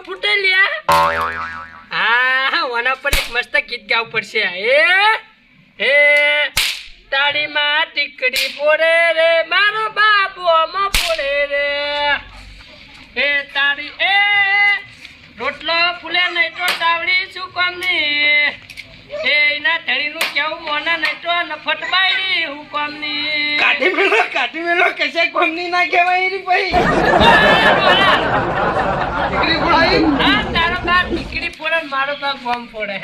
ન ફૂટે લ્યા હા ઓના પર એક મસ્ત ગીત ગાવું પડશે એ તાળીમાં ટીકડી ફોડે રે મારો બાબુ આમાં ફોડે રે એ તાળી એ રોટલો ફૂલે નહીં તો તાવડી શું કામની એના ધણીનું કેવું મોના નહીં તો નફટ બાયડી હું કામની કાઢી મેલો કશે કોમની ના કહેવાય રી ભાઈ હા તારો બાપ ટીકડી ફોડે ને મારો બાપ બોમ્બ ફોડે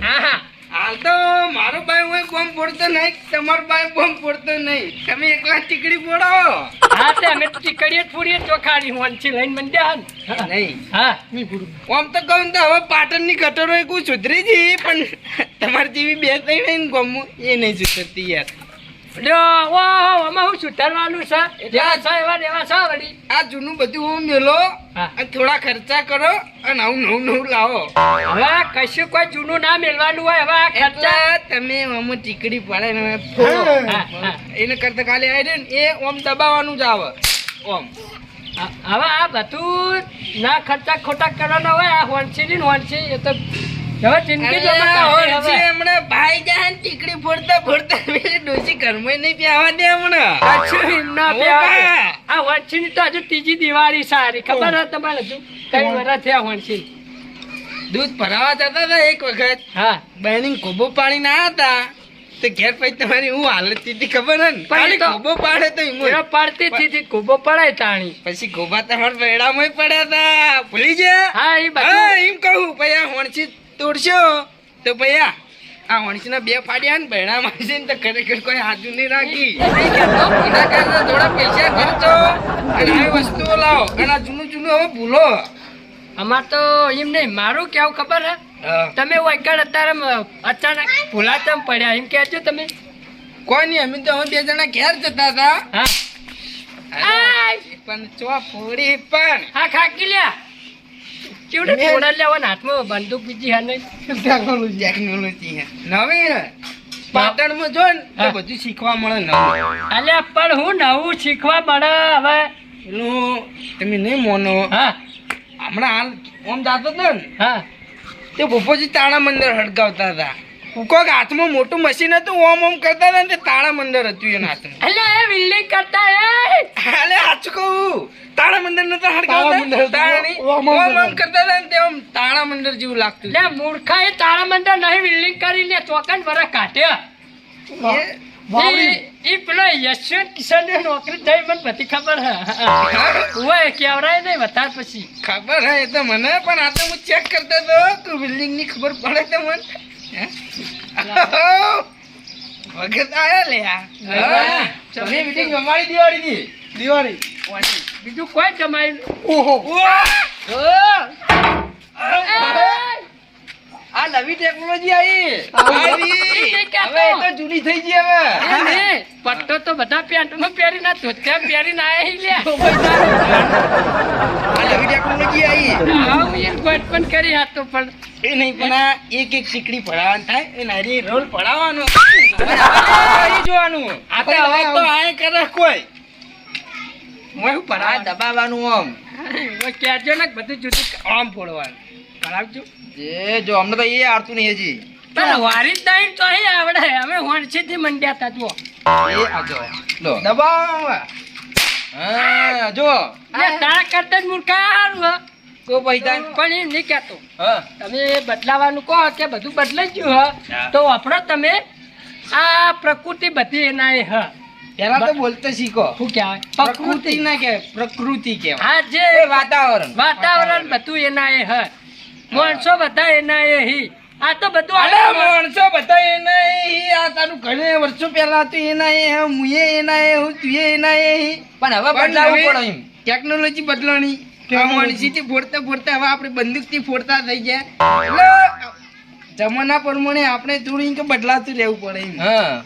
હા હાલ તો મારો ભાઈ હું બોમ્બ ફોડતો નહીં, તમારો ભાઈ બોમ્બ ફોડતો નહીં, તમે એકલા ટીકડી ફોડો. હા તે અમે તો ટીકડીએ જ ફોડીએ ચોખાની હોનથી લઈને મંડ્યા નહીં હા આમ તો કહું તો હવે પાટણની ગટરો એ કોઈ સુધરી જી, પણ તમારી જેવી બે ત્રણ ગમું એ નહીં સુધરતી યાર. આમાં હું સુધારવાનું છે જેવા છે એવા દેવા છે વળી આ જૂનું બધું હું મેલો હા. અને થોડા ખર્ચા કરો અને આવું નવું લાવો. હવે કશું કોઈ જૂનું ના મેળવાનું હોય હવે આ ખર્ચા એટલે તમે આમ ટીકડી પડે ને ફોડો. હા. એને કરતા ખાલી આવી ને એ ઓમ દબાવવાનું જ આવે ઓમ. હવે આ બધું ના ખર્ચા ખોટા કરવાના હોય આ હોનસી ની હોનસી એ તો હવે જિંદગી જો હમણાં ભાઈ જાય ને ટીકડી ફોડતા ફોડતા પેલી ડોસી ઘરમાં નહીં પ્યાવા દે હમણાં. આ હોનસી ની તો હજુ ત્રીજી દિવાળી સારી ખબર હે તમારે હજુ કઈ વર્ષ થયા હોનસી દૂધ ભરાવા જતા હતા એક વખત હા બહેની કોબો પાણી ના હતા તો ઘેર પછી તમારી હું હાલત હતી ખબર હે ને ખાલી કોબો પાડે તો એનો પાડતી થી કુબો પડાય તાણી પછી ગોબા તમારા બેડામાં પડ્યા હતા ભૂલી ગયા. હા એ બધું એમ કહું ભાઈ આ હોણસી તોડશો તો ભાઈ આ હોણસી ના બે ફાડ્યા ને બેડા મારશે ને તો ખરેખર કોઈ હાજુ નહીં રાખી. એના કરતા થોડા પૈસા ખર્ચો અને આવી વસ્તુઓ લાવો અને આ જૂનું હવે ભૂલો. અમાર તો એમ નહીં મારું કેવું ખબર હે તમે વૈકણ અત્યારે અચાનક ભૂલાતા પડ્યા એમ કહેજો તમે કોઈ નહીં અમે તો હવે બે જણા ઘેર જતા હતા હા પણ ચો ફોડી પણ હા ખાકી લ્યા કેવડે થોડા લેવાના હાથમાં બંદૂક બીજી હા નહીં ટેકનોલોજી નવી હે પાટણમાં જો ને તો બધું શીખવા મળે નવું. અલ્યા પણ હું નવું શીખવા મળે હવે પેલું તમે નહીં મોનો હા હમણાં હાલ ઓમ જાતો હતો ને હા તે ભોપોજી તાળા મંદિર હડકાવતા હતા. કોઈક હાથમાં મોટું મશીન હતું ઓમ ઓમ કરતા હતા ને તે તાળા મંદિર હતું એના હાથમાં. અલ્યા એ બિલ્ડિંગ કરતા એ હાલે સાચું કહું તાળા મંદિર નતા હડકાવતા તાળાની ઓમ ઓમ કરતા હતા ને તે ઓમ તાળા મંદિર જેવું લાગતું. લે મૂર્ખા એ તારા મંદિર નહીં બિલ્ડિંગ કરી લે ચોકન વરા કાઢ્યા ઈ પેલો યશવંત કિશન ની નોકરી થઈ મને બધી ખબર હે ઓય કેવરાય નહીં વધાર પછી ખબર હે એ તો મને પણ આ તો હું ચેક કરતો હતો તું બિલ્ડિંગ ની ખબર પડે તો મને વખત આયા લે આ તમે મીટિંગ અમારી દિવાળી બીજું કોઈ જમાય ઓહો આ નવી ટેકનોલોજી આવી હવે એ તો જૂની થઈ ગઈ હવે પટ્ટો તો બધા પેન્ટમાં પહેરી ના ધોતિયા પહેરીને આયા આ નવી ટેકનોલોજી આવી કોઈ પણ કરી હતો પણ એ નહીં પણ આ એક એક સીકડી પડાવવાનું થાય એ નારી રોલ પડાવવાનો જોવાનું આપણે હવે તો આ કરે કોઈ હું પડા દબાવવાનું આમ કહેજો ને બધું જુદું આમ ફોડવાનું કરાવજો એ જો અમને તો એ આવતું નહીં હજી પણ વારી દઈને તો અહીં આવડે અમે હોણસી થી મંડ્યા હતા જુઓ એ આ જો લો દબાવ હા જો તારા કરતા જ મૂર્ખા હારું હે તો પૈસા પણ એમ નહીં કહેતો હા તમે બદલાવાનું કહો કે બધું બદલાઈ ગયું હ તો વાપરો તમે આ પ્રકૃતિ બધી એના એ હ પેલા તો બોલતા શીખો શું કહેવાય પ્રકૃતિ ના કે પ્રકૃતિ કહેવાય હા જે વાતાવરણ બધું એના એ હ માણસો બધા એના એ હી આ તો બધું અરે માણસો બધા એના એ આ તારું ઘણે વર્ષો પહેલા હતું એના એ મુએ એના એ હું તુએ એના એ પણ હવે બદલાવું પડે એમ ટેકનોલોજી બદલાણી માણસીથી ફોડતા ફોડતા હવે આપણે બંદૂકથી ફોડતા થઈ ગયા એટલે જમાના પ્રમાણે આપણે થોડું કે બદલાતું રહેવું પડે એમ.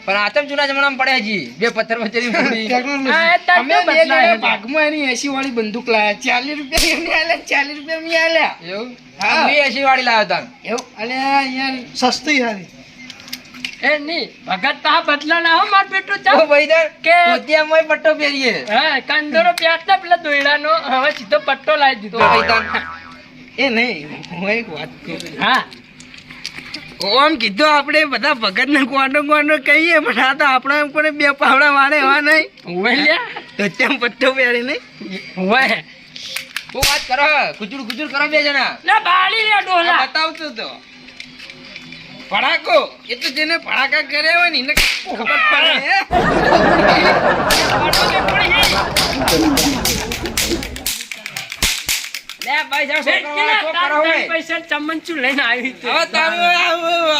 પણ આ તો જૂના જમાનામાં પડ્યા જી બે પથ્થર વચ્ચેની અમે બે જણા ભાગમાં એની 80 વાળી બંદૂક લાયા 40 રૂપિયા એમને આલ્યા 40 રૂપિયા મેં આલ્યા એવું હા. બે 80 વાળી લાવ્યો તા એવું અલ્યા યાર સસ્તી હારી એ નહીં ભગત તા બદલા ના હો માર બેટું ચા ઓ ભાઈ દર કે ધોતિયામાં પટ્ટો પહેરીએ હા કંદોરો પ્યાસના પેલા દોયડાનો હવે સીધો પટ્ટો લાવી દીધો તો ભાઈ દર એ નહીં હું એક વાત કહું. હા ઓમ કીધું આપણે બધા ભગત ને કોંડો કહીએ પણ આ તો આપણા ઉપર બે પાવડા વાળે એવા નહીં ઉવે લ્યા તો તેમ પટ્ટો પહેરી નહીં ઉવે શું વાત કરો કુચુર કરો બે જણા લે બાળી લે ડોલા બતાવતો તો ભડાકો એ તો જેને ભડાકા કર્યા હોય ને એને ખબર પડે હે? લે ભાઈ જાઓ છોકરાઓ, શું કરો હોય? પૈસા ચમચું લઈને આવી હવે તારું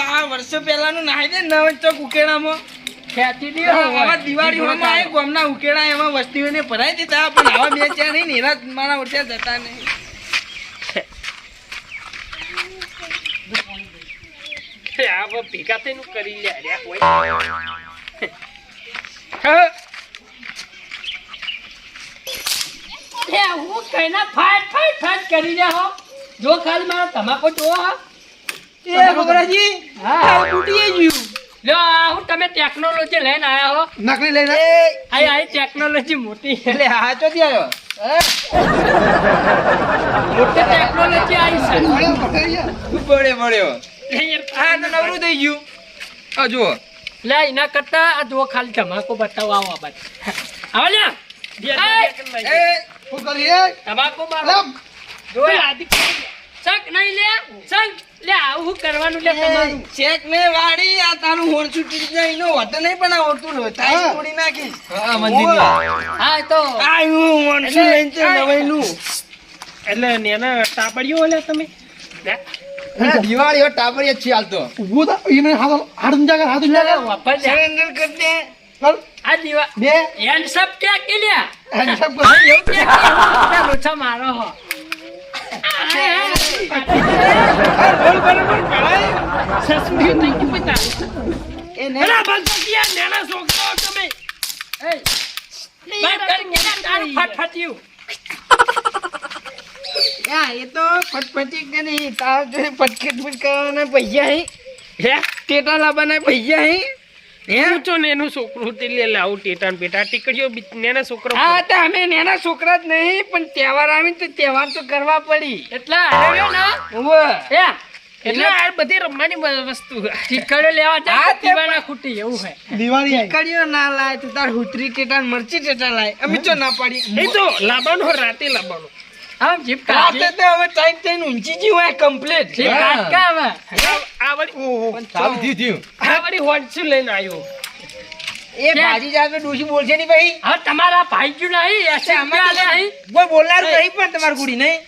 આ વર્ષો પહેલાનું નાહી દે નવ ચોક ઉકેડામાં ખેતી દી આવા દિવાળીમાં આ ગામના ઉકેડા એમાં વસ્તીઓને ભરાઈ દીધા પણ આવા બે ચાર નહીં નિરાત મારા ઓછા જતા નહીં. આ ભેગા થઈને કરી લે રે કોઈ એ હું કઈના ફાટ કરી રહ્યા હો જો ખાલી મારા તમાકુ જો એ છોકરાજી હા તૂટી ગયું લો આ હું તમે ટેકનોલોજી લઈને આયા હો નકલી લઈને આ ટેકનોલોજી મોટી છે એટલે હા ચોથી આવ્યો મોટી ટેકનોલોજી આવી છે પડ્યો હા તો નવરું થઈ ગયું આ જુઓ લે એના કરતા આ જો ખાલી તમાકુ બતાવો આવો આ બાજુ આવો લે શું કરીએ તમાકુ મારો જો આદિ ચક નહીં લે ચક લે આવું કરવાનું લે તમારું ચેક ને વાડી આ તારું હોર છૂટી જાય એનો હોતો નહીં પણ આ હોતું થાય તોડી નાખી હા મંદિર હા તો આ હું વણસું લઈને તો નવાઈનું એટલે નેના ટાપડીઓ લે તમે દિવાળી હો ટાબરિયા છે હાલ તો વાપર લે સરેન્ડર કર દે આ દીવા બે હેન્ડસપ કે લ્યા હેન્ડસપ કર એવું કે લોચા મારો હો બોલ બરાબર કરાય સસુડી થઈ ગયું પતા એ એલા બંધ નેના છોકરાઓ તમે એ બાપ કરી કે તારું ફટફટ્યું યા એ તો ફટફટી કે નહીં તાર જો ફટકેટ કરવાના પૈસા હે ટેટા લાવવાના પૈસા હે હું તો નેનું છોકરું તે લે લાવું ટેટાન પેટા ટીકડીઓ નેના છોકરો હા તો અમે નાના છોકરા જ નહીં પણ તહેવાર આવે તો તહેવાર તો કરવા પડી એટલા આવ્યો ના ઓવે એ એટલે આ બધી રમવાની વસ્તુ ટીકડીઓ લેવા જા હા, તે દીવાના ખૂટી એવું હે દીકરીઓ ના લાય તો તાર હુતરી ટેટા ને મરચી ટેટા લાય અમે તો ના પાડી એ તો લાવવાનું રાતે લાવવાનું હા જીપ રાતે કાઢે તો હવે ટાઈમ થઈને ઊંચી જી હોય કમ્પ્લીટ જીપ કાઢ હવે આવડી સાવ થયું આવડી હોડશું લઈને આવ્યો એ ભાજી જાય તો ડોશી બોલશે નહીં ભાઈ હા તમારા ભાઈ જો નહીં એસે આલે અહીં કોઈ બોલનાર નહીં પણ તમારી કુડી નહીં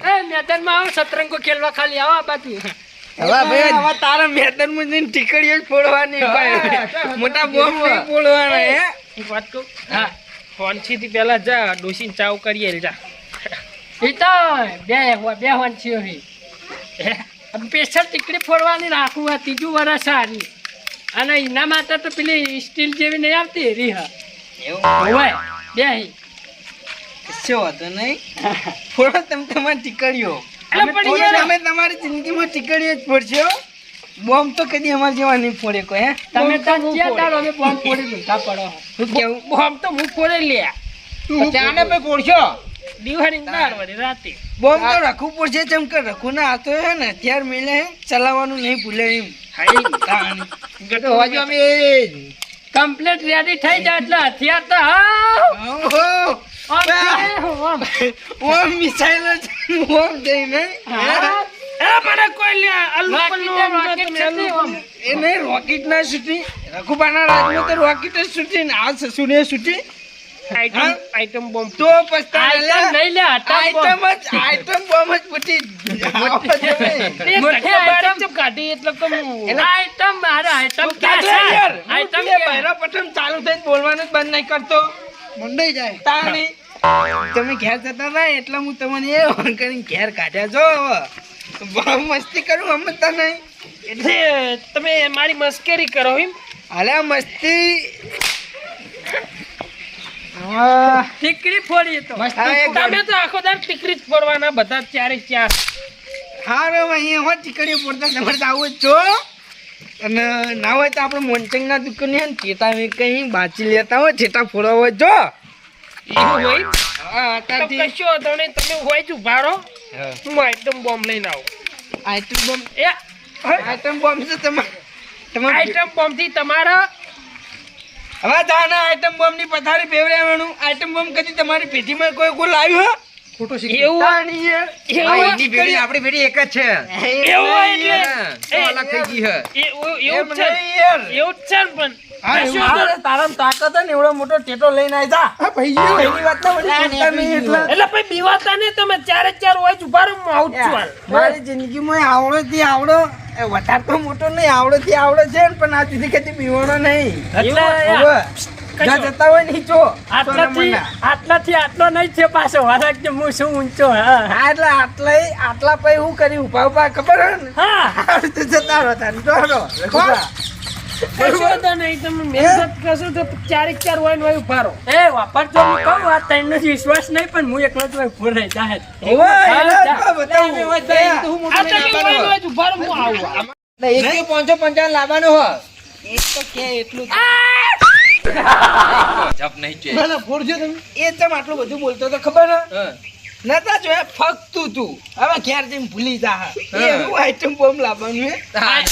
એ મેદાનમાં આવો સતરંગો ખેલવા ખાલી આવો આ બાજુ હવે ભાઈ હવે તારા મેદાનમાં જઈને ટીકડીઓ જ ફોડવાની ભાઈ મોટા બોમ્બ નહીં ફોડવાના હે એક વાત કહું હા ફોનથી થી પહેલા જા ડોસીને ચાવ કરીએ જા એ તો બે હોનછી હોય સ્પેશિયલ ટીકડી ફોડવાની રાખવું આ ત્રીજું વર્ષ સારી અને એના માટે તો પેલી સ્ટીલ જેવી નહીં આવતી રી હા હોય બે કશો વાંધો નહીં ફોડો તમે તમારી ટીકડીઓ અલા પણ યાર તમે તમારી જિંદગીમાં ટીકડીઓ જ ફોડશો બોમ્બ તો કદી અમારી જેવા નહીં ફોડે કોઈ હે તમે તો ક્યાં તારો અમે બોમ્બ ફોડી મૂકા પડો શું કેવું બોમ્બ તો હું ફોડે લ્યા ત્યાંને ભાઈ ફોડશો દિવાળી દાળ વળી રાતે બોમ્બ તો રાખવું પડશે જેમ કે રખું ના હાથો હે ને હથિયાર મેલે હે ચલાવવાનું નહીં ભૂલે એમ તો હજુ અમે કમ્પ્લીટ રેડી થઈ જાય એટલે હથિયાર તો હા ઓહો આમ છે, આમ. ઓમ મિસાઈલ ઓમ જઈને હા. એ મને કોઈ લ્યા આલુ પલ્લુ રોકેટ તમે આલુ આમ. એ નહીં રોકેટ ના છૂટી રઘુબાના રાજમાં તો રોકેટ જ છૂટી ને આ સસુને છૂટી આઈટમ બોમ્બ તો પછતા આઈટમ નહીં લે આઈટમ બોમ્બ જ ફૂટી કાઢી એટલે તો આઈટમ મારે આઈટમ આઈટમ પ્રથમ ચાલુ થઈને બોલવાનું જ બંધ નહીં કરતો મંડાઈ જાય તાણી તમે ઘેર જતા હતા એટલે હું તમને એ ફોન કરીને ઘેર કાઢ્યા છો હવે બહુ મસ્તી કરું સમજતા નહીં એટલે તમે મારી મસ્કરી કરો એમ હાલે મસ્તી ટીકડી ફોડી તો તમે તો આખો દાર ટીકડી જ ફોડવાના બધા ચારે ચાર હારો અહીંયા હો ટીકડીઓ પડતા તમારે તો આવું જ છો અને ના હોય તો આપણે મોનચંગના દુકાને ઠેટા કઈ બાચી લેતા હોય ઠેટા ફોડવા હોય જો એવું હોય હા તો અત્યારથી કશો વાંધો નહીં, તમે હોય જ ઉભા રહો. હા. હું આઈટમ બોમ્બ લઈને આવું. આઈટમ બોમ્બ એ આઈટમ બોમ્બ છે તમારે આઈટમ બોમ્બ થી તમારા હવે તાના આઈટમ બોમ્બ ની પથારી ફેવરેવાનું આઈટમ બોમ્બ કદી તમારી પેટીમાં કોઈ ગોલ આવ્યું હે ખોટો એવું તાણી યાર. હા, એની પેઢી આપણી પેઢી એક જ છે. એવું હોય એટલે હા, તો અલગ થઈ ગઈ છે. એવું એમ જ છે નહીં યાર. એવું જ છે ને પણ હા, કશો એવું વાંધો તારે તારામાં તાકાત હે ને એવડો મોટો ટેટો લઈને આય જા. એની વાત ના વળી બોલતા નહીં એટલે. એટલે પછી બીવાતા ને તમે ચારે ચાર હોય જ ઉભા રહો, હું આવું જ છું હાલ. મારી જિંદગીમાં આવડો થી આવડો વધારે તો મોટો નહીં આવડો થી આવડો છે ને પણ આ સુધી કદી પીવાનો નહીં એટલે હવે જ્યાં જતા હોય ને ઈ જો આટલાથી આટલો નહીં છે પાછો વરાક કે હું શું ઊંચો હા હા એટલે આટલા પછી હું કરી ઉભા ઉભા ખબર હે ને હા હારું તો જતા રહો તારે જો રહો. કશો તો નહીં, તમે મહેનત કરશો તો ચારેક ચાર હોય ને હોય ઉભા રહો. એ વાપરજો હું કહું આ ત્રણનો વિશ્વાસ નહીં પણ હું એકલો જ હોય ઉભો રહી જાય. ઓવે, હા, એટલે જા. તો બતાવું. આ તો કે હોય ને હોય જ ઉભા રહો, હું આવું. એટલે 155 લાવવાનું હો. એક તો કે એટલું જ. જપ નહીં છે. એ તમ આટલું બધું બોલતો તો ખબર હે હા. નતા જોયા ફક્ત તું હવે ઘેર જઈને ભૂલી જા હા. એવું આઈટમ બોમ્બ લાવવાનું હે હા.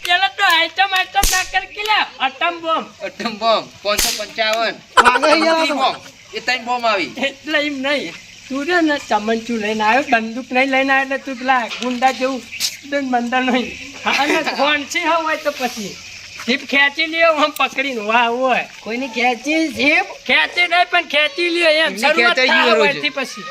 પેલા તો આઈટમ ના કરી કે લે અટમ બોમ્બ અટમ બોમ્બ 555. ત્રણ બોમ્બ. એ ત્રણ બોમ્બ આવી. એટલે એમ નહીં, તું રે ને ચમચું લઈને આવ્યો, બંદૂક નહીં લઈને આવ્યો એટલે તું પેલા ગુંડા જેવું બંદર નહીં અને ફોનથી હોય તો પછી જીપ ખેંચી લ્યો આમ પકડીને વાહ હોય કોઈની ખેંચી જીપ ખેંચી નહીં પણ ખેંચી લ્યો એમ એમને શરૂઆત ખેંચાઈ થાય ગયું રોજ. હોયથી પછી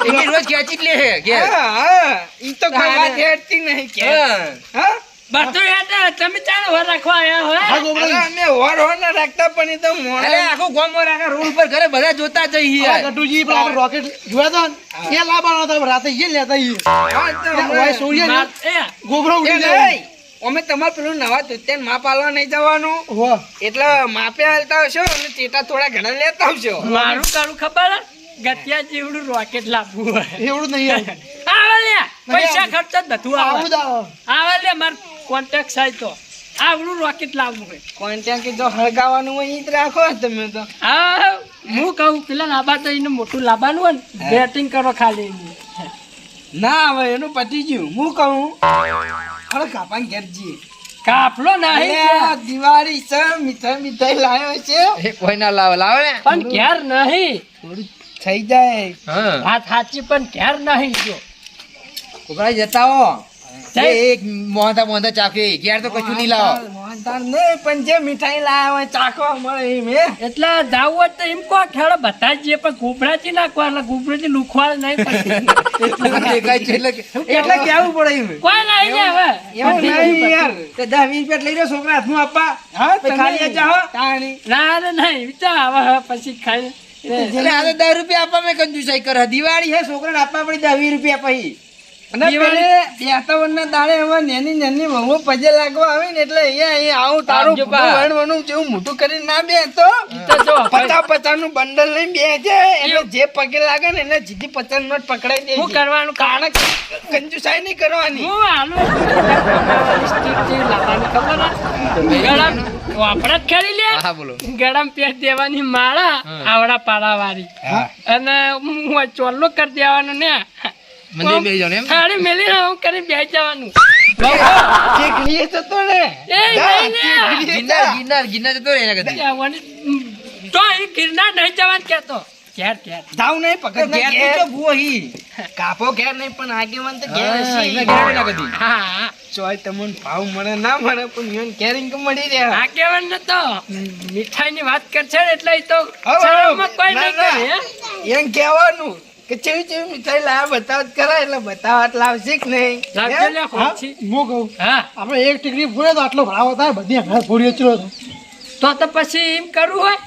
એની રોજ ખેંચી જ લે છે ઘેર. હા ઈ તો તારે. કવા ખેંચતી નહીં કે હા. હા બધું યાદ તમે ચાલો વર રાખવા આવ્યા હોય અરે અમે હોર હોર ના રાખતા પણ ઈ તો અરે મોડે આખો ગામ રાખા રોડ પર ઘરે બધા જોતા જઈએ. ગટુજી પણ આપણે રોકેટ જોયા હતા ને, એ લાવવાનો હતો રાતે એ લેતા આઈએ. હા, તો ઓય હમણાં સોડિયા માર- એ, ગોબરો એ ઉડી જાય. નહીં. અમે તમારે પેલું નવા તૂત્યાને માપ આલવા નહીં જવાનું વાહ. એટલે માપે હાલતા હશો અને ચેટા થોડા ઘણા લેતા આવશો મારું કાળું ખબર હે? ગતિયા જેવડું રોકેટ લાવવું હોય એવડું નહીં આવે. આવે લે પૈસા ખર્ચ જ બધું આવું આવે જ આવે. આવે લે માર કોન્ટેક્ટ થાય તો આવડું રોકેટ લાવવું હોય કોણ ત્યાં કે જો હળગાવાનું હોય ઈ જ રાખો તમે તો હા હું કહું પેલા લાંબા તો એને મોટું લાવવાનું હોય ને બેટિંગ કરો ખાલી એની. ના હવે એનું પતી ગયું હું કહું ખરે કાપાને ઘેર જઈએ કાફલો નહીં અલે, આ દિવાળી છે મીઠાઈ લાવ્યો છે એ કોઈ ના લાવે લાવે ને. પણ ઘેર નહીં થોડું થઈ જાય હા. વાત સાચી પણ ઘેર નહીં જો કોકડા જતા હો. જય. એક મોંધા ચાકી ઘેર તો કશું નહીં લાવો. મોહનથાળ નહીં પણ જે મીઠાઈ લાવ્યા હોય ચાખવા મળે એમ હે એટલે જાવું હોય તો એમ કહો ખેડો બધા જ જે પણ ગુબરાથી નાખવા એટલે ગુબરાથી લુખવા નહીં પછી દેખાય છે એટલે એટલે કેવું પડે એમ કોઈ નહીં ને હવે એવું નહીં યાર તે 10-20 રૂપિયા લઈ રહ્યો છોકરા હાથમાં આપવા હા, પછી ખાલી જાઓ તાણી ના રે નહીં વિચાર હવે હવે પછી ખાઈ એટલે આ તો 10 રૂપિયા આપવા મેં કંજુસાઈ કરે. દિવાળી હે છોકરાને આપવા પડી 10-20 રૂપિયા પછી. અને પેલે બેસતાવરના દાડે હવે નેની વહુઓ પજે લાગવા આવે ને એટલે અહીંયા આવું તારું આવજો બા. વણવાનું જેવું મોટું કરીને ના બેસતો તો જો 50 નું બંડલ લઈને બેસે એટલે જે પગે લાગે ને એને સીધી 50 નોટ પકડાઈ દે શું કરવાનું કારણ કંજુસાઈ નહીં કરવાની હું આલુ સ્ટીક જેવી લાવવાની ખબર હે? ગળામ વાપડા જ ખેડી લે હા બોલો. ગળામ પેટ દેવાની માળા આવડા પાડા વાળી અને હું ચોલ્લો કરી દેવાનો ને મંદિર બેસી જાવ ને એમ. થાળી મેલી હું કરી બેસી જવાનું ચીકલીએ જતો ને એ નહીં ને. ગિરનાર જતો રહે એના કરતા. જવાની. તો એ ગિરનાર નહીં જવાનું કેતો ઘેર ઘેર જાવ નહીં તો પકડ ઘેર તો જો ભૂવો હી. કાપો ઘેર નહીં પણ આગેવાન તો ઘેર હા, હશે. એમના ઘેર ના કદી. હા ચોય તમને ભાવ મળે ના મળે પણ ઈવન કેરિંગ તો મળી રહ્યા આ કેવાનું ને તો મીઠાઈ ની વાત કરશે ને એટલે એ તો હવે, શરમમાં કોઈ ના, નહીં કરે ના. હે? એમ કહેવાનું કે ચેવી ચેવી મીઠાઈ લાવ્યા બતાવત કરાય એટલે બતાવત લાવશે કે નહીં લાવજો લે હા, ખોલછી. હું કહું હા આપણે એક ટીકડી ફોડે તો આટલો ભરાવો થાય બધી ઘર ફોડીએ ચલો તો પછી એમ કરવું હોય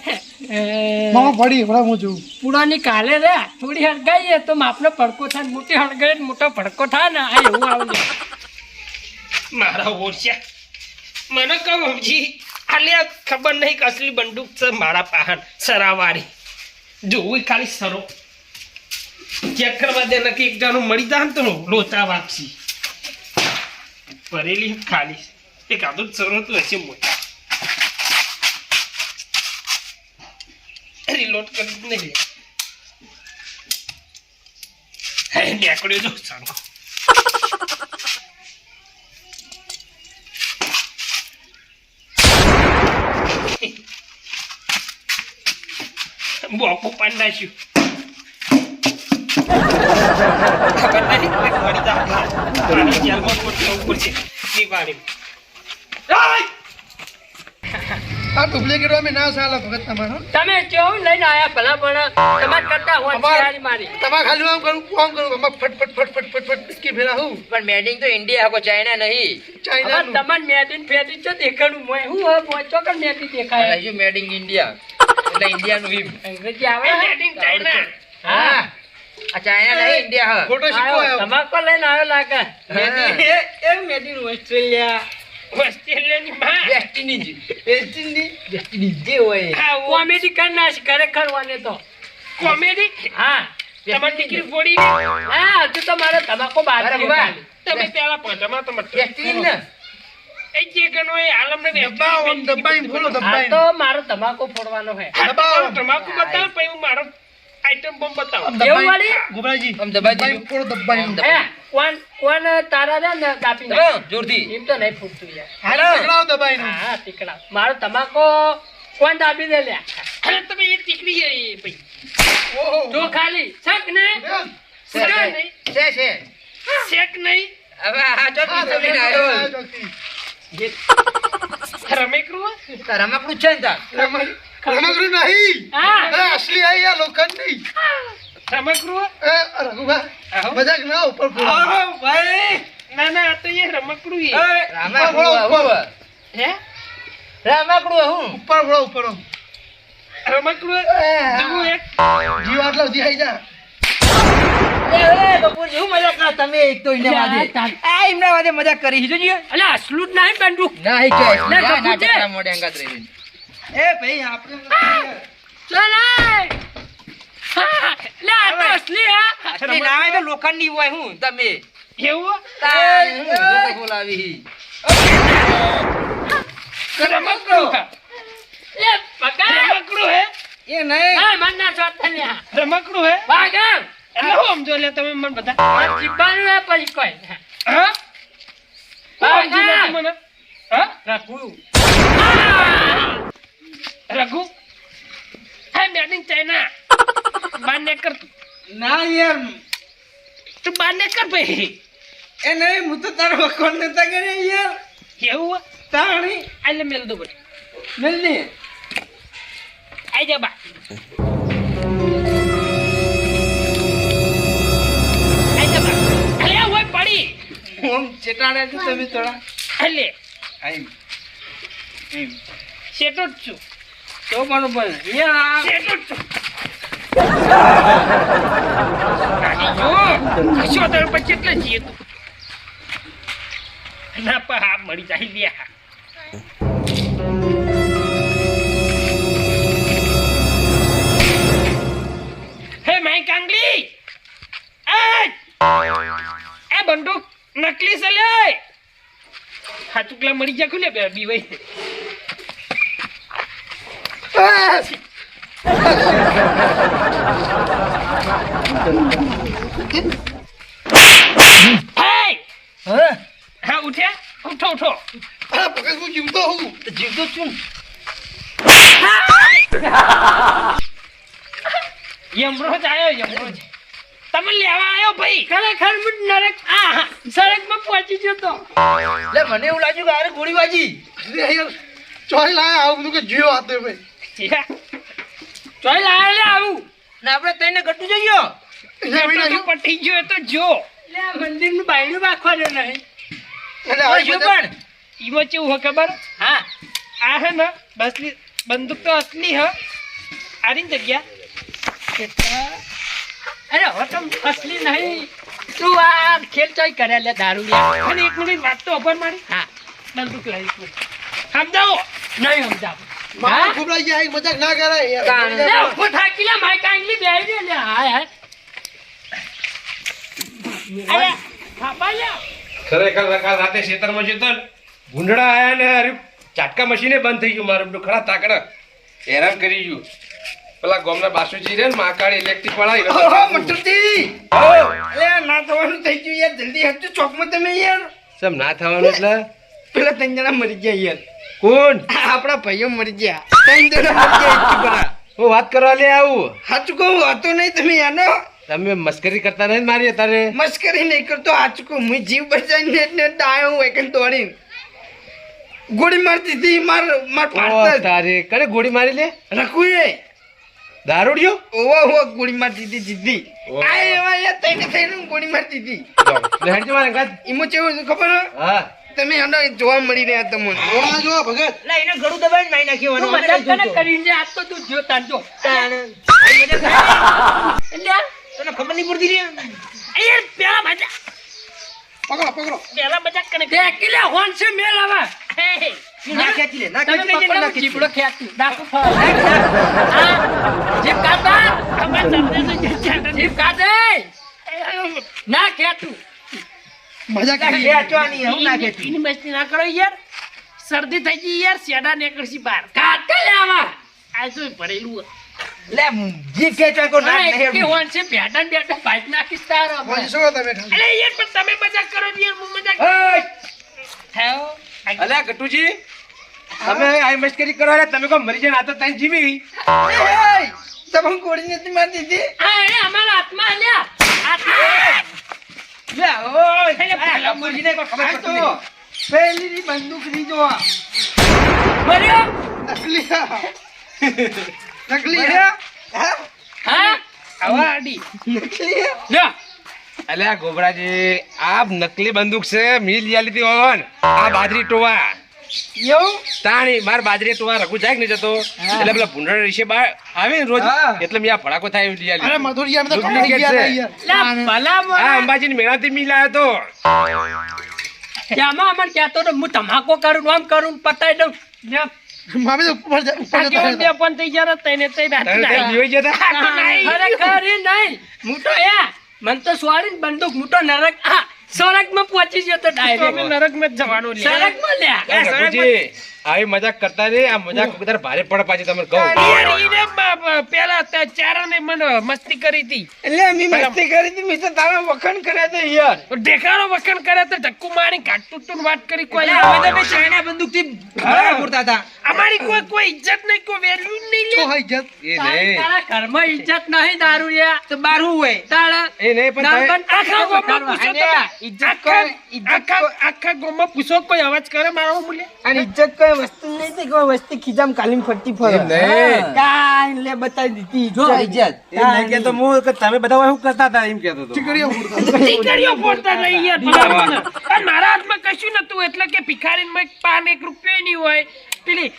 મામા પડી હમણાં હું જોઉં પૂરાની કાલે રે થોડી હળગાઈએ તો માપનો પડકો થાય ને મોટી હળગાઈએ ને મોટો પડકો થાય ને આ એવું આવજે મારા ઓરસ્યા મને કહું સમજી આલે ખબર નહીં કે અસલી બંદૂક છે મારા પાહન સરાવાળી જોવું ખાલી સરો ચેક કરવા દે નક્કી એક જાનું મળી જાય ને તો લોચા વાપસી ભરેલી ખાલી એક આદુ સરો તો હશે મોટા રિલોડ કરી જ નહીં હે નીકળ્યો જો સારું બોકો પાન નાખ્યું ખબર નહીં વળી જા પાણી જેલમાં પોટલો ઉપર છે ની વાડી આ ડુપ્લિકેટ અમે ના ચાલે ભગત તમારો તમે કેવું લઈને આયા ભલા પણ તમાર કરતા હોશિયારી મારી તમારે ખાલી આમ કરું કોમ કરું અમે ફટ ફટ ફટ ફટ ફટ ફટ કે ફેરા હું પણ મેડિંગ તો ઇન્ડિયા કો ચાઇના નહીં ચાઇના હવે તમાર મેડિન ફેરી ચો દેખાડું મોય હું હવે પહોંચો કે મેડી દેખાય હજુ મેડિંગ ઇન્ડિયા એટલે ઇન્ડિયાનું હિમ અંગ્રેજી આવે મેડિન ચાઇના હા આ ચાઇના નહીં ઇન્ડિયા હા ફોટો શીખો આવ્યો તમાકો લઈને આવ્યો લાગે મેડિન એ મેડિન ઓસ્ટ્રેલિયા ઓસ્ટ્રેલિયાની માં West Indies West Indies West Indies જે હોય કોમેડી કરનાર છે ખરેખર વાને તો કોમેડી હા તમારી દીકરી ફોડી હા હજુ તો મારે તમાકો બાદ અરે વાહ. તમે પેલા પંચમાં તો વેસ્ટ ઇન્ડિઝ ને એ જે કનો એ આલમને દબાવ આમ દબાઈ બોલો આ દબાઈ તો મારો તમાકો ફોડવાનો છે દબાવો. તમાકુ બતાવ પછી હું મારો આઈટમ બોમ્બ બતાવ આમ એવું વાળી ગોબરાજી આમ દબાઈ દબાઈ દીધું. પૂરો દબાઈ આમ હે કોણ કોણ તારા રે ને કાપી દબાવો, નાખ જોરથી એમ તો નહીં ફૂટતું યાર હાલો ટીકડાઓ દબાઈ નું હા ટીકડા મારો તમાકો કોણ દાબી દે લ્યા અરે તમે એ ટીકડી છે એ ભાઈ ઓહો જો ખાલી શક ને છે છે છે શેક નહીં હવે આ ચોથી ચોલીને આવ્યો રમેકરું તારા રમકડું જ છે ને તાર રમકડું નહીં હા એ અસલી આઈ આ લોખંડ નહીં રમેકરું એ રઘુભા મજાક ના ઉપર પૂરો ભાઈ ના ના આ તો એ રમકડું એ રમકડું હું હે રમકડું હું ઉપર પૂરો ઉપર રમકડું જુઓ એક જીવ આટલો જી આઈ જા એ બપોર જેવું મજાક ના તમે એક તો ઇના વાદે આ ઇમના વાદે મજાક કરી જો જી અલે અસલું જ નહીં બંદૂક નહીં કે ના, ના કપૂર છે. ના મોડે અંગાત રહી એ ભાઈ આપણે ચલ લે આ તો અસલી હા અસલી ના હોય તો લોખંડની હોય હું તમે એવું તાર હું બોલાવી રમકડું એ પકડ રમકડું હે એ નહીં હા મન ના શોટ થને રમકડું હે ભાગ એટલે હું સમજો લે તમે મને બધા જીબાનું હે પછી કોઈ હા સમજો લે તું મને હા રાખું રઘુ હે બેડિંગ ચાઇના બાને કર ના યાર તું બાને કર ભાઈ એ નહીં હું તો તારો વખોણ નતા કરે યાર એવું તાણી આલે મેલ દો બટ મેલની આઈ જા બા આઈ જા બા અલે ઓય પડી ઓમ ચેટાડે છે તમે થોડા અલે આઈ એમ શેટો જ છું તો બરોબર યાર શેટો જ છું જો કશો તાર પછી એટલે જીએ તું ના પા હા મળી જાય લ્યા હે માઈ કાંગલી એ બંદૂક નકલી છે લે હા ચુકલા મળી જા ખુલે બે બીવાઈ હા હા ઉઠ્યા ઉઠો ઉઠો અરે પકડ હું જીવતો હું જીવતો છું યમરોજ આયો યમરોજ તમે લેવા આયો ભાઈ ખરેખર હું નરક આ સડકમાં પહોંચી ગયો તો લે મને એવું લાગ્યું કે આરે ગોળી વાજી યાર ચોઈ લાયા આવું બધું કે જીવ હાથે ભાઈ ચોઈ લાયા લે આવું ને આપણે તઈને ગટ્ટુ જઈ ગયો તો પટી ગયો તો જો લે મંદિરનું બાયણું રાખવાનું નહીં એટલે ઓય શું પણ ઈમાં કેવું હોય ખબર હા આ હે ને બસલી બંદૂક તો અસલી હ આરી જગ્યા અરે હવે તો અસલી નહીં તું આ ખેલ ચોઈ કરે લે દારૂ લે અને એક મિનિટ વાત તો અપર મારી હા બંદૂક લઈ સમજાવો નહીં સમજાવો મારા ખોબરા ગયા એક મજાક ના કરે યાર લે ઉભો થાકી લે માય કાંગલી બેહી રે લે હાય હાય અરે થાપા લે ખરેખર કાલ રાતે ખેતરમાં જતો ભૂંડડા આયા ને અરે ચાટકા મશીને બંધ થઈ ગયું મારું બધું ખરા તાકડા હેરાન કરી ગયું પેલા ગામના બાસુજી રે ને મહાકાળી ઇલેક્ટ્રિક વાળા એને ઓહો, બતાવું. મટુરજી! હો. અલ્યા, ના થવાનું થઈ ગયું યાર, જલ્દી હટજો ચોકમાં તમે યાર. સમ ના થવાનું એટલે પેલા 3 જણા મરી ગયા યાર. કોણ આપણા ભાઈઓ મરી ગયા. 3 જણા મરી ગયા એટલી બધા. હું વાત કરવા લે આવું સાચું કહું, હતો નહીં તમે યાનો. તમે મસ્કરી કરતા નહીં મારી તારે મસ્કરી નહીં કરતો, સાચું કહું. હું જીવ બચાવીને એટલે ડાયો હું એકન દોડીને ગોળી મારતી હતી માર પાડતા જ. તારે કને ગોળી મારી લે રઘુએ દારૂડિયો ઓવા ગોળી મારતી હતી જીદ્દી. ઓહો. આ એવા યાર થઈને ગોળી મારતી હતી. હેડજો મારે ગાત. એમાં કેવું છે ખબર હે? હા તમે આનો જોવા મળી રહ્યા તમને. ઓળા જો ભગત તું મજાક તને કરીને આજ તો તું જો તાર જો. લ્યા, તને ખબર નહીં પડતી રે એ યાર પેલા મજાક પકડો પેલા મજાક કરે દેખી લે હોન છે મેલ હવે. હે, ના ખેંચી લે ના તમે ખેંચી કઈ પકડ ના જઈને ખેંચી. જીભડો ખેંચી, ડાકુ ફાવ. હા, જીભ કાઢા. તમે સમજે તો જીભ કાઢે. ના ખેંચું. મજા ના કરી ખેંચવાની હું ના ખેંચી. એની મસ્તી ના કરો યાર. શરદી થઈ ગઈ યાર, શેડા નીકળશી બહાર. કાઢ લે આવા. આ શું ભરેલું હે? લે જી ખેંચવા કો ના હા, નહીં કે હોન છે બેઠા ને બેઠા બાઈક નાખીશ તારા પર. શું તમે ખાલી? અલે યાર પણ તમે મજાક કરો છો યાર, હું મજાક ઓય! થાઓ. અલ્યા ગટુજી તમે આ મસ્કરી કરો રે તમે કો મરી જાય આ તો તઈ જીવી એય, તમે ગોળી નથી મારતી હતી? હા, એ અમારા હાથમાં લ્યા. હાથમાં. લે, ઓય, આ લંબોર્ગીને કોઈ ખબર આ પડતી તો નહીં. પહેલીની બંદૂક લીધો આ. મર્યો? નકલી હા. નકલી મર્યા? હા. હા? આવા આડી. નકલી હે? લ્યો. અલ્યા ગોબરાજી આ નકલી બંદૂક છે મી લઈ લીધી ઓન આ બાજરી ટોવા એવું? તાણી માર બાજરી ટોવા રઘુ જાય કે નહીં જતો એટલે પેલા ભૂંડળ વિશે બાર આવે ને રોજ હા. એટલે મેં આ ભડાકો થાય એવી લઈ અરે આલી. મધુરી અમે તો Duplicate કમાઈ ગયા છે. હતા યાર. લા, ભલા આ મોણા. અંબાજીની મેળાથી મી લાયો તો ત્યાંમાં અમને કહેતો તો હું ધમાકો કરું ને આમ કરું ને પતાઈ દઉં. લ્યો. મામી તો ઉપર આ જતા કેવા હતા. બે પણ થઈ ગયા હતા, તેને તઈ રાત તને ના. ત્યાં જીવાઈ જતા ખરેખર એ નહીં. હું તો મન તો સ્વાડી ને બંદૂક હું તો નરક સડકમાં પહોંચી ગયો તો ડાયરેક્ટ. નરકમાં જ જવાનું સડકમાં લ્યા. રઘુજી આવી મજાક કરતા નહીં આ મજાક બધા ભારે પડે પાછી તમે કહું યાર, ઈને પેલા ચારાને મને મસ્તી કરી હતી. એટલે મેં મસ્તી કરી હતી, મેં તો તારા વખાણ કર્યા હતા યાર. ઢેકારો વખાણ કરે તો ધક્કુ મારી કાટતું તું વાત કરી કોઈ અમે તો બે ચાઇના બંદૂકથી ભરાવા ફૂટતા હતા. અમારી કોઈ ઇજ્જત નહીં, કોઈ વેલ્યુ નહીં લે. તો હોય જત. એ નહીં તારા ઘરમાં ઇજ્જત નહીં દારૂ યા તો બાર હું હોય તારા એ નહીં પણ તમે- નાનપણ આખા ગામમાં પૂછો તો અને ઇજ્જત કોઈ- ઇજ્જત કોઈ- આખા ગામમાં પૂછો કોઈ અવાજ કરે મારો મૂલ્ય. અને ઇજ્જત કોઈ વસ્તુ નહીં તે કોઈ વસ્તુ ખીજામ કાલીમ ફરતી ફરે. એમ નહીં. કાંઈ લે બતાવી દીધી જો ઇજ્જત. ઇજ્જત. એ નહીં કહેતો હું કે તમે બધા શું કરતા હતા એમ કહેતો હતો ચીકડીઓ ફૂટતા. ટીકડીઓ ફોડતા નહીં યાર ભલામણ. અને મારા હાથમાં કશું નતું એટલે કે ભિખારીને પાન 1 રૂપિયો નહીં હોય, પેલી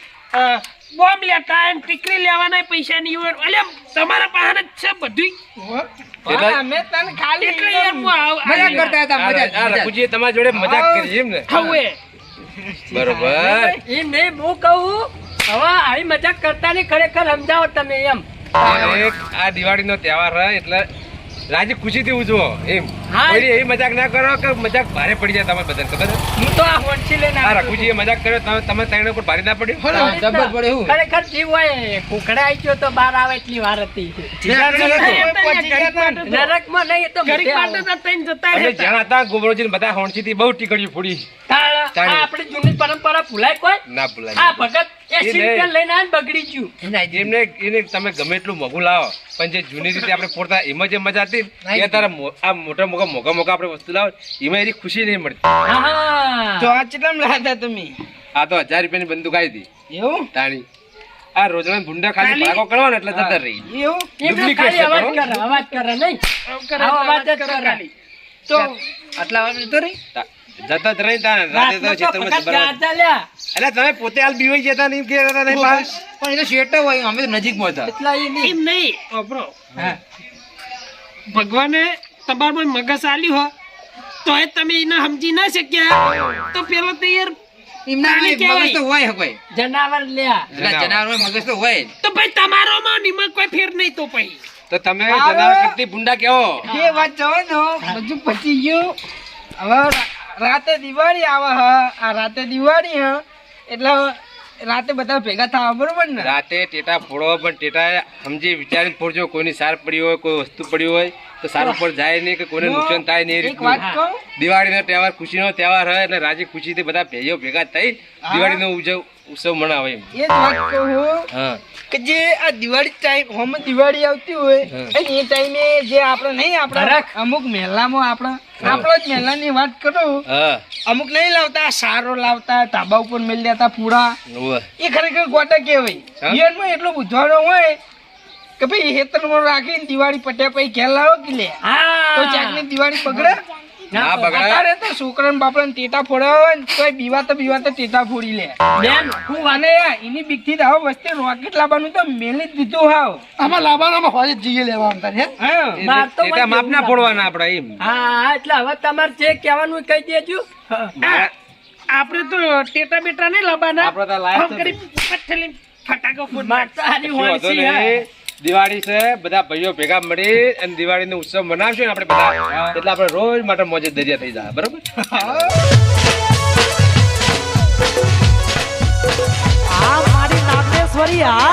બોમ્બ લેતા એમ ટીકડી લેવાના પૈસા નહીં હોય. અલ્યા તમારા પાસે જ છે બધુંય. એટલે- અમે તને ખાલી એટલે યાર હું મજાક કરતા હતા આ મજાક. રઘુજીએ તમારી જોડે મજાક કરી એમ ને હવે બરોબર એ નહીં હું કહું હવે આવી મજાક કરતા નહીં, ખરેખર સમજાવો તમે એમ. એક આ દિવાળીનો તહેવાર હોય એટલે રાજી ખુશીથી ઉજવો એમ હા. કોઈની એવી મજાક ના કરો કે મજાક ભારે પડી જાય તમારે બધાને ખબર છે? હું તો આ હોંશી લઈને આ આવ્યો છું. રઘુજીએ મજાક કર્યો તમે ત્રણે ઉપર ભારે ના પડ્યું હા, જબર પડે હું. ખરેખર જીવ હોય કુકડા આવી ગયો તો બહાર આવે એટલી વાર હતી. નરકમાં નહીં, એ તો ઘડીક માટે તો થઈને જતા અમે રહેતા. જ્યાં હતા ગોબરોજી બધા હોણસીથી બહુ ટીકડીઓ ફોડી તાળા, આ આપણી જૂની પરંપરા ભૂલાય કોઈ? ના ભૂલાય આ ભગત એ એ સિંગલ નહીં. લઈને આવીને બગડી ગયું. એને તમે ગમે એટલું મોંઘું લાવો પણ જે જૂની રીતે આપણે ફોડતા એમાં જે મજા હતી ને, એ તારા આ મોટા મોગા આપણે વસ્તુ લાવો એમાં એની ખુશી નહીં મળતી હા. તો આ કેટલામાં લાયા તમે? આ તો 1000 રૂપિયાની બંદૂક આવી હતી એવું? તાણી આ રોજના ભૂંડા ખાલી ભાગો કરવાનો એટલે જતા રહી એવું? એમને duplicate ખાલી છે, અવાજ કરે નહીં. આવો અવાજ જ કરે. તો આટલા વાર તો રહી? જતા જ રહી તાણ રાતે તો રાતમાં તો ખેતરમાં ફકાત જબરવા. ગાતા લ્યા. અલ્યા તમે પોતે હાલ બીવાઈ જતા નહીં કે જતા નહીં પાસ પણ એ તો શેટો હોય અમે તો નજીકમાં હતા. એટલા એ નહીં. એમ નહીં વાપરો. હા. ભગવાને તમારું મગજ આલ્યું હો તો એ તમે એને સમજી ના શક્યા તો પેલો તો યાર એમના આને મગજ કહેવાય. તો હોય કોઈ. જનાવર લ્યા. એટલે જનાવર મગજ તો હોય. તો ભાઈ તમારોમાં નિમક કોઈ ફેર નહીં તો પછી તો તમે જનાવર કરતી ભૂંડા કેવો એ વાત જવા દો, બધું પતી ગયું. હવે રાતે દિવાળી આવે હ, આ રાતે દિવાળી હ એટલે રાતે બધા ભેગા થવા બરોબર ને રાતે ટેટા ફોડો પણ ટેટા સમજી વિચારીને ફોડજો. કોઈની સાર પડી હોય, કોઈ વસ્તુ પડી હોય તો સાર ઉપર જાય નહીં, કે કોઈને નુકસાન થાય નહીં. એ એક વાત રીતનું. કહું દિવાળીનો તહેવાર ખુશીનો તહેવાર હોય એટલે રાજી ખુશીથી બધા ભાઈઓ ભેગા થઈ દિવાળીનો ઉત્સવ મનાવે એમ. એ જ વાત કહું હું હા કે જે આ દિવાળી ટાઈમ હોમ દિવાળી આવતી હોય અને એ ટાઈમે જે આપણે નહીં આપણા અમુક મહેલામાં આપણા જ મહેલાની વાત કરું હા અમુક નહીં લાવતા સારો લાવતા ધાબા ઉપર મેળ દેતા પૂરા હોવે. એ ખરેખર ગોટા કહેવાય હા? જીવનમાં એટલો બુધવાનો હોય કે ભાઈ હેતરમાં રાખીને દિવાળી પટ્યા પછી ઘેર લાવો કે લે તો ચાકની દિવાળી બગડે ના બગડે. અત્યારે તો છોકરા બાપડા ટેટા ફોડાવે ને તોય બીવાતા ટેટા ફોડી લે બેન હું અને એની બીક થી આવો વસ્તી રોકેટ લાવવાનું તો મેલી જ દીધું હાવ આમાં લાવવાના હોય જ જઈએ લેવા આમ તાર હે હા ટેટા માપના ફોડવાના આપણે એમ. હા એટલે હવે તમારે જે કહેવાનું કહી દેજો. આપણે તો ટેટા બેટા નહીં લાવવાના. આપણે તો લાયક આમ કરી પથ્થલી ફટાકો ફોડ. મારતા હારી કશો વાંધો હોંસી, હા. નહીં. દિવાળી છે, બધા ભાઈઓ ભેગા મળી અને દિવાળીનો ઉત્સવ મનાવશું ને આપણે બધા એટલે આપણે રોજ માટે મોજે દરિયા થઈ જાય. બરોબર? આ મારી નાગેશ્વરી આ